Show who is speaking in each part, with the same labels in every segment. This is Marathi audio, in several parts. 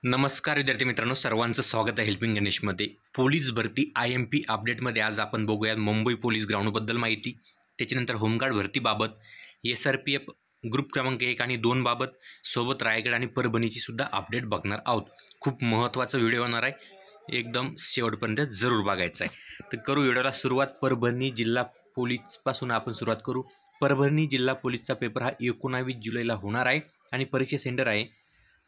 Speaker 1: नमस्कार विद्यार्थी मित्रांनो, सर्वांचं स्वागत आहे हेल्पिंग गणेशमध्ये. पोलीस भरती IMP अपडेटमध्ये आज आपण बघूयात मुंबई पोलीस ग्राउंडबद्दल माहिती, त्याच्यानंतर होमगार्ड भरतीबाबत, SRPF ग्रुप क्रमांक 1 आणि 2 बाबत, सोबत रायगड आणि परभणीची सुद्धा अपडेट बघणार आहोत. खूप महत्त्वाचा व्हिडिओ होणार आहे, एकदम शेवटपर्यंत जरूर बघायचा आहे. तर करू व्हिडिओला सुरुवात. परभणी जिल्हा पोलीसपासून आपण सुरुवात करू. परभणी जिल्हा पोलीसचा पेपर हा 19 जुलैला होणार आहे आणि परीक्षा सेंटर आहे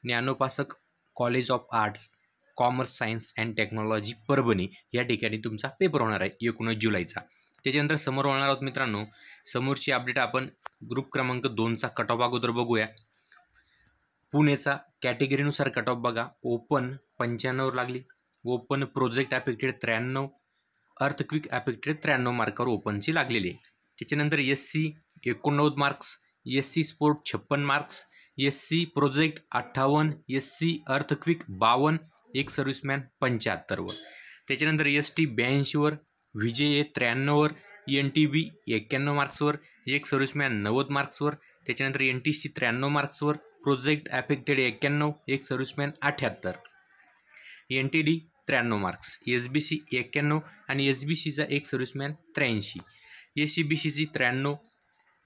Speaker 1: Dnyanopasak college of arts, commerce, science and technology Parbhani या ठिकाणी तुमचा पेपर होणार आहे 19 जुलैचा. त्याच्यानंतर समोर होणार आहोत मित्रांनो, समोरची अपडेट आपण ग्रुप क्रमांक 2चा कट ऑफ अगोदर बघूया. पुणेचा कॅटेगरीनुसार कट ऑफ बघा. ओपन 95 लागली, open project affected 93, earthquake affected 93 मार्कावर ओपनची लागलेली आहे. त्याच्यानंतर SC 89 marks, SC sport 56 marks, SC project 58, SC earthquake 52, एक सर्व्हिसमॅन 75 वर. त्याच्यानंतर ST 82 वर, VJA 93 वर, NTB 91 मार्क्सवर, एक सर्व्हिसमॅन 90 मार्क्सवर. त्याच्यानंतर NTC 93 मार्क्सवर, प्रोजेक्ट अफेक्टेड 91, एक सर्व्हिसमॅन 78, NTD 93 मार्क्स, SBC 91 आणि SBCचा एक सर्व्हिसमॅन 83, ACBCची 93.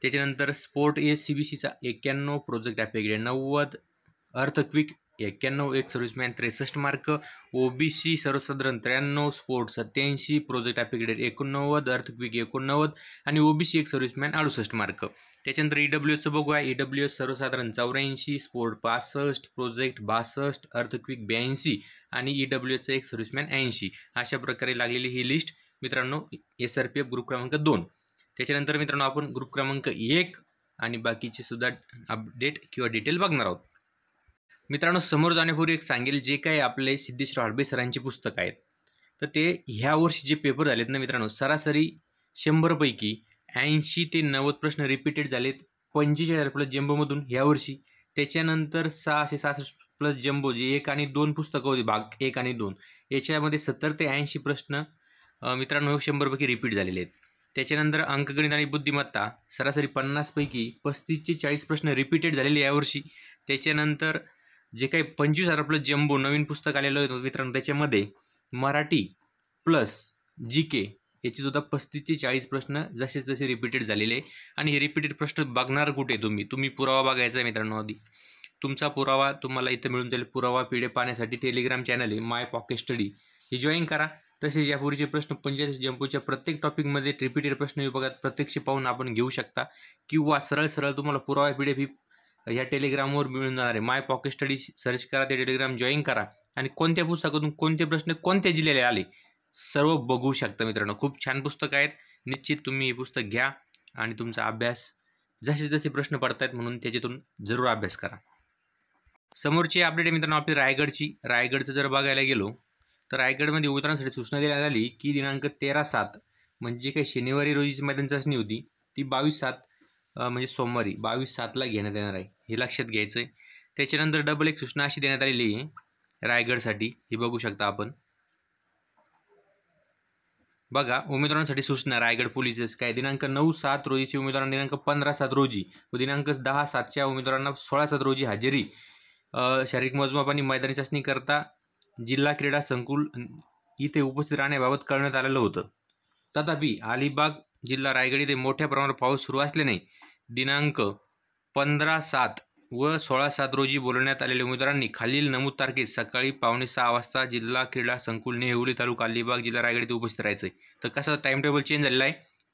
Speaker 1: त्याच्यानंतर स्पोर्ट ACBCचा 91, प्रोजेक्ट अफेक्टेड 90, अर्थक्विक 91, एक सर्व्हिसमॅन 63 मार्क, OBC सर्वसाधारण 93, स्पोर्ट 87, प्रोजेक्ट अफेक्टेड 89, अर्थक्विक 89 आणि OBC एक सर्व्हिसमॅन 68 मार्क. त्याच्यानंतर EWSचं बघूया. EWS सर्वसाधारण 84, स्पोर्ट 65, प्रोजेक्ट 62, अर्थक्विक 82 आणि EWSचं एक सर्व्हिसमॅन 80. अशा प्रकारे लागलेली ही लिस्ट मित्रांनो SRPF ग्रुप क्रमांक 2. त्याच्यानंतर मित्रांनो आपण ग्रुप क्रमांक 1 आणि बाकीचे सुद्धा अपडेट किंवा डिटेल बघणार आहोत. मित्रांनो समोर जाण्यापूर्वी एक सांगेल, जे काही आपले सिद्धेश्वर हडबे सरांची पुस्तकं आहेत तर ते ह्या वर्षी जे पेपर झालेत ना मित्रांनो, सरासरी 100 पैकी 80 ते 90 प्रश्न रिपीटेड झालेत 45,000 प्लस जम्बोमधून ह्या वर्षी. त्याच्यानंतर 666 प्लस जम्बो जे 1 आणि 2 पुस्तकं होती, भाग 1 आणि 2, याच्यामध्ये 70 ते 80 प्रश्न मित्रांनो 100 पैकी रिपीट झालेले आहेत. त्याच्यानंतर अंकगणित आणि बुद्धिमत्ता सरासरी 50 पैकी 35 ते 40 प्रश्न रिपीटेड झालेले यावर्षी. त्याच्यानंतर जे काही 25,000 प्लस जम्बो नवीन पुस्तक आलेलं होतं मित्रांनो, त्याच्यामध्ये मराठी प्लस GK याची सुद्धा 35 ते 40 प्रश्न जसे जसे रिपीटेड झालेले आहे. आणि हे रिपीटेड प्रश्न बघणार कुठे तुम्ही पुरावा बघायचा आहे मित्रांनो. आधी तुमचा पुरावा तुम्हाला इथं मिळून जाईल. पुरावा PDF पाहण्यासाठी टेलिग्राम चॅनल आहे माय पॉकेट स्टडी, हे जॉईन करा. तसेच यापूर्वीचे प्रश्न 45 जम्बोच्या प्रत्येक टॉपिकमध्ये रिपीटेड प्रश्न विभागात प्रत्यक्ष पाहून आपण घेऊ शकता, किंवा सरळ तुम्हाला पुरावा PDF या टेलिग्रामवर मिळून जाणार आहे. माय पॉकेट स्टडी सर्च करा, ते टेलिग्राम जॉईन करा आणि कोणत्या पुस्तकातून कोणते प्रश्न कोणत्या जिल्ह्याला आले सर्व बघू शकता मित्रांनो. खूप छान पुस्तकं आहेत. निश्चित तुम्ही हे पुस्तक घ्या आणि तुमचा अभ्यास जसे जसे प्रश्न पडत आहेत म्हणून त्याच्यातून जरूर अभ्यास करा. समोरची अपडेट आहे मित्रांनो आपली रायगडचं जर बघायला गेलो तर रायगडमध्ये उमेदवारांसाठी सूचना देण्यात आली की दिनांक 13/7 म्हणजे काही शनिवारी रोजीची मैदान चाचणी होती ती 22/7 म्हणजे सोमवारी 22/7ला घेण्यात येणार आहे, हे लक्षात घ्यायचं आहे. त्याच्यानंतर डबल एक सूचना अशी देण्यात आलेली आहे रायगडसाठी, हे बघू शकता आपण. बघा उमेदवारांसाठी सूचना रायगड पोलीस काय दिनांक 9/7 रोजीची उमेदवारांना दिनांक 15/7 रोजी व दिनांक 10/7च्या उमेदवारांना 16/7 रोजी हजेरी शारीरिक मोजमाप आणि मैदानी चाचणी करता जिल्हा क्रीडा संकुल इथे उपस्थित राहण्याबाबत कळवण्यात आलेलं होतं. तथापि अलिबाग जिल्हा रायगड इथे मोठ्या प्रमाणावर पाऊस सुरू असल्याने दिनांक 15/7 व 16/7 रोजी बोलवण्यात आलेल्या उमेदवारांनी खालील नमूद तारखेत सकाळी 5:45 वाजता जिल्हा क्रीडा संकुल नेहुली तालुका अलिबाग जिल्हा रायगड इथे उपस्थित राहायचं आहे. तर कसं टाइम टेबल चेंज झालेलं आहे.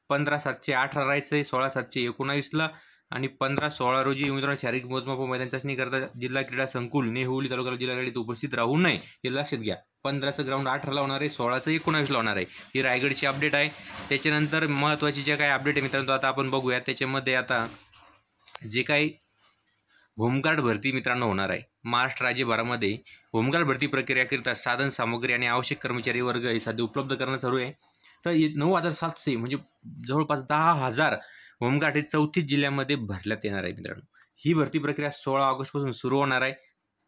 Speaker 1: 15/7 18 राहायचं आहे, 16/7 19ला आणि 15/16 रोजी उमेदवारांनी शारीरिक मोजमाप व मैदान चाचणी करता जिल्हा क्रीडा संकुल नेहुली तालुका जिल्हा रायगड इथे उपस्थित राहू नये, हे लक्षात घ्या. 15चं ग्राउंड 18ला होणार आहे, 16चं 19ला होणार आहे. ही रायगडची अपडेट आहे. त्याच्यानंतर महत्त्वाची जे काही अपडेट आहे मित्रांनो आता आपण बघूया. त्याच्यामध्ये आता जे काही होमगार्ड भरती मित्रांनो होणार आहे महाराष्ट्र राज्यभरामध्ये, होमगार्ड भरती प्रक्रियाकरिता साधन सामग्री आणि आवश्यक कर्मचारी वर्ग हे सध्या उपलब्ध करणं चालू आहे. तर 9,700 म्हणजे जवळपास 10,000 होमगार्ड हे 34 जिल्ह्यामध्ये भरण्यात येणार आहे मित्रांनो. ही भरती प्रक्रिया 16 ऑगस्टपासून सुरू होणार आहे.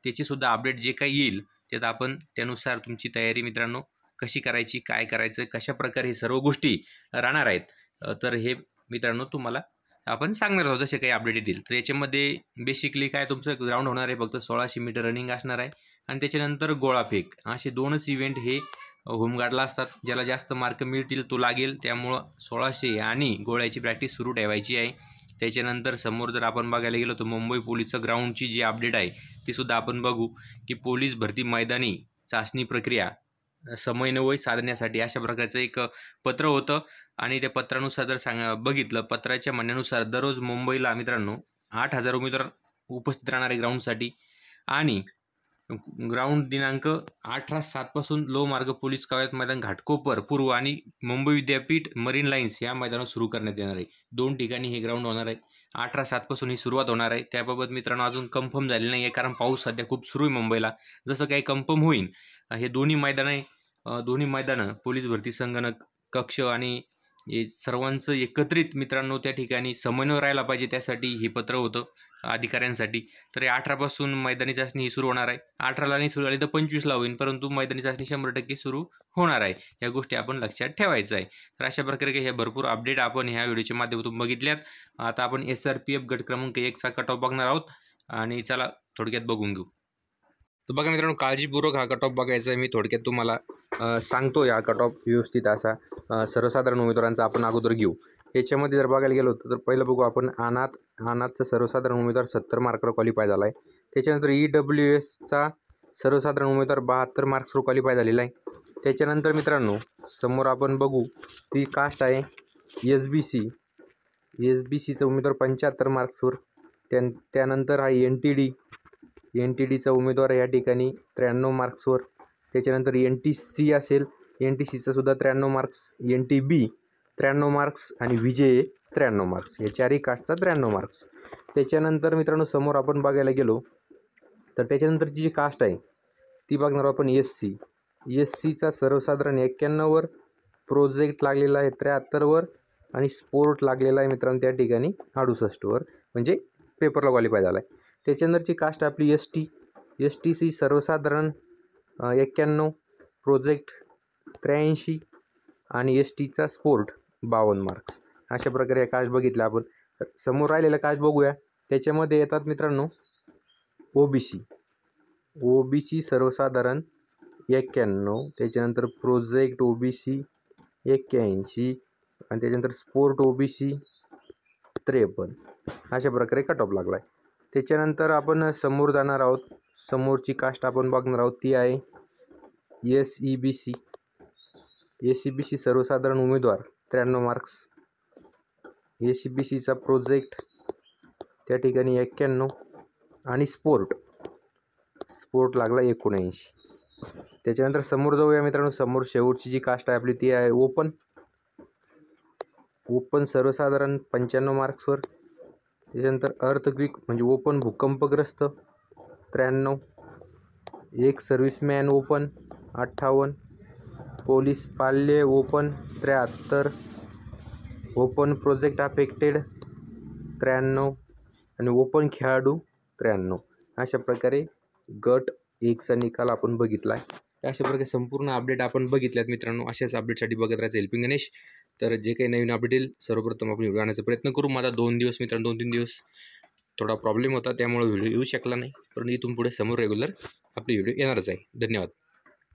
Speaker 1: त्याची सुद्धा अपडेट जे काही येईल त्यात आपण त्यानुसार तुमची तयारी मित्रांनो कशी करायची, काय करायचं, कशा प्रकारे हे सर्व गोष्टी राहणार आहेत तर हे मित्रांनो तुम्हाला आपण सांगणार आहोत जसे काही अपडेट येतील. तर याच्यामध्ये बेसिकली काय तुमचं ग्राउंड होणार आहे फक्त 1600 मीटर रनिंग असणार आहे आणि त्याच्यानंतर गोळाफेक असे 2च इव्हेंट हे होमगार्डला असतात. ज्याला जास्त मार्क मिळतील तो लागेल. त्यामुळं 1600 आणि गोळ्याची प्रॅक्टिस सुरू ठेवायची आहे. त्याच्यानंतर समोर जर आपण बघायला गेलो तर मुंबई पोलीसचं ग्राउंडची जी अपडेट आहे ती सुद्धा आपण बघू की पोलीस भरती मैदानी चाचणी प्रक्रिया समन्वय साधण्यासाठी अशा प्रकारचं एक पत्र होतं. आणि त्या पत्रानुसार जर बघितलं पत्राच्या म्हणण्यानुसार दररोज मुंबईला मित्रांनो 8000 उमेदवार उपस्थित राहणार आहे ग्राउंडसाठी. आणि ग्राउंड दिनांक 18/7 पासून लो मार्ग पोलीस कवायत मैदान घाटकोपर पूर्व आणि मुंबई विद्यापीठ मरीन लाईन्स या मैदानावर सुरू करण्यात येणार आहे. 2 ठिकाणी हे ग्राउंड होणार आहे. 18/7 पासून ही सुरुवात होणार आहे. त्याबाबत मित्रांनो अजून कन्फर्म झालेलं नाही आहे, कारण पाऊस सध्या खूप सुरू आहे मुंबईला. जसं काही कन्फर्म होईल हे दोन्ही मैदानं पोलीस भरती संगणक कक्ष आणि हे सर्वांचं एकत्रित मित्रांनो त्या ठिकाणी समन्वय राहायला पाहिजे. त्यासाठी हे पत्र होतं अधिकाऱ्यांसाठी. तर 18 पासून मैदानी चाचणी ही सुरू होणार आहे. 18ला नाही सुरू झाली तर 25ला होईल, परंतु मैदानी चाचणी 100% सुरू होणार आहे. या गोष्टी आपण लक्षात ठेवायचं आहे. तर अशा प्रकारे हे भरपूर अपडेट आपण ह्या व्हिडिओच्या माध्यमातून बघितल्यात. आता आपण SRPF गट क्रमांक 1चा कट ऑफ बघणार आहोत आणि चला थोडक्यात बघून घेऊ. तर बघा मित्रांनो, काळजीपूर्वक हा कट ऑफ बघायचा आहे. मी थोडक्यात तुम्हाला सांगतो या कट ऑफ व्यवस्थित असा सर्वसाधारण उमेदवारांचा आपण अगोदर घेऊ. याच्यामध्ये जर बघायला गेलो तर पहिलं बघू आपण अनाथचा सर्वसाधारण उमेदवार 70 मार्कवर क्वालिफाय झाला आहे. त्याच्यानंतर EWSचा सर्वसाधारण उमेदवार 72 मार्क्सवर क्वालिफाय झालेला आहे. त्याच्यानंतर मित्रांनो समोर आपण बघू ती कास्ट आहे SBCचा उमेदवार 75 मार्क्सवर. त्यानंतर हा NTDचा उमेदवार या ठिकाणी 93 मार्क्सवर. त्याच्यानंतर NTC असेल, NTCचा सुद्धा 93 मार्क्स, NTB 93 मार्क्स आणि विजय 93 मार्क्स. या चारही कास्टचा 93 मार्क्स. त्याच्यानंतर मित्रांनो समोर आपण बघायला गेलो तर त्याच्यानंतरची जी कास्ट आहे ती बघणार आपण SCचा सर्वसाधारण 91वर, प्रोजेक्ट लागलेला आहे 73वर आणि स्पोर्ट लागलेला आहे मित्रांनो त्या ठिकाणी 68वर, म्हणजे पेपरला क्वालिफाय झाला आहे. त्याच्यानंतरची कास्ट आपली STC सर्वसाधारण 91, प्रोजेक्ट 83 आणि STचा स्पोर्ट 52 मार्क्स. अशा प्रकारे या कास्ट बघितल्या आपण. तर समोर राहिलेल्या कास्ट बघूया. त्याच्यामध्ये येतात मित्रांनो OBC सर्वसाधारण 91, त्याच्यानंतर प्रोजेक्ट OBC 81 आणि त्याच्यानंतर स्पोर्ट OBC 53. अशा प्रकारे कट ऑफ लागला आहे. त्याच्यानंतर आपण समोर जाणार आहोत. समोरची कास्ट आपण बघणार आहोत ती आहे SEBC सर्वसाधारण उमेदवार 93 मार्क्स. SEBCचा प्रोजेक्ट त्या ठिकाणी 91 आणि स्पोर्ट लागला 79. त्याच्यानंतर समोर जाऊया मित्रांनो. समोर शेवटची जी कास्ट आहे आपली ती आहे ओपन सर्वसाधारण 95 मार्क्सवर. त्याच्यानंतर अर्थक्विक म्हणजे ओपन भूकंपग्रस्त 93, एक सर्व्हिसमॅन ओपन 58, पोलीस पाल्य ओपन 73, ओपन प्रोजेक्ट अफेक्टेड 93 आणि ओपन खेळाडू 93. अशा प्रकारे गट 1चा निकाल आपण बघितला आहे. अशा प्रकारे संपूर्ण अपडेट आपण बघितल्यात मित्रांनो. अशाच अपडेटसाठी बघत राहायचं हेल्पिंग गणेश. तर जे काही नवीन अपडेट येईल सर्वप्रथम आपण व्हिडिओ आणण्याचा प्रयत्न करू. माझा 2 दिवस मित्रांनो 2-3 दिवस थोडा प्रॉब्लेम होता, त्यामुळे व्हिडिओ येऊ शकला नाही. पण इथून पुढे समोर रेग्युलर आपली व्हिडिओ येणारच आहे. धन्यवाद.